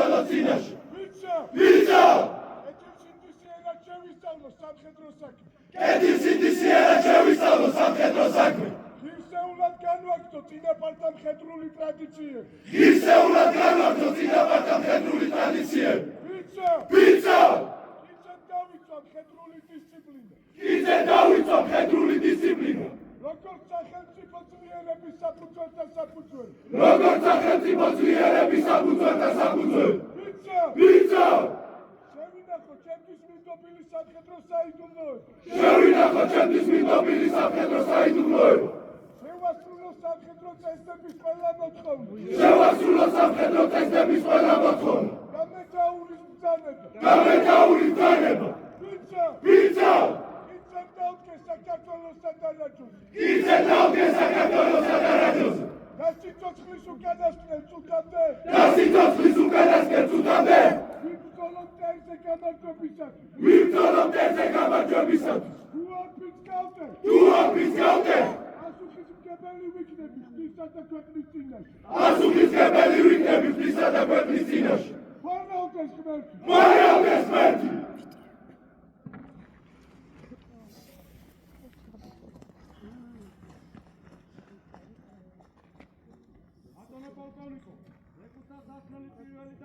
საქართველოს წინაშე. ვიცა კეთის სიტისიერად შევისწავლო სამხედრო საქმე. ღირსეულად განვაგრძო წინაპართა მხედრული ტრადიციები. ღირსეულად განვაგრძო წინაპართა მხედრული ტრადიციები. ვიცა დავიცვა მხედრული დისციპლინა. კიდე დავიცვა მხედრული დისციპლინა. როგორც სახელმწიფო ძლიერების საფუძველთა საფუძველი. როგორც სახელმწიფო ძლიერების საფუძველთა საფუძველი. ვიცა შევინახო ჩემთვის მიდობილი სამხედრო საიდუმლოება. შევინახო ჩემთვის მიდობილი სამხედრო საიდუმლოება. შევასრულო სამხედრო წესდების ყველა მოთხოვნა. შევასრულო სამხედრო წესდების ყველა მოთხოვნა. გამეთაურის ბრძანება. გამეთაურის ბრძანება. ვიცა დავდგე საქართველოსა და რაჯოზე. კიდე დავდგე საქართველოსა და რაჯოზე. და სიცოცხლის უკანასკნელ წუთამდე. და სიცოცხლის უკანასკნელ წუთამდე. ვიბრძოლო მტერზე გამარჯვებისათვის. ვიბრძოლო მტერზე გამარჯვებისათვის. თუ აფიცკავდე. თუ აფიცკავდე. პასუხისმგებელი ვიქნები ხმისა და ქვეყნის წინაშე. პასუხისმგებელი ვიქნები ხმისა და ქვეყნის წინაშე. ვარაუდეს ღმერთი. ვარაუდეს ღმერთი. ატონა პოლკოვნიკო, რეკუტა სასმელი პირველი და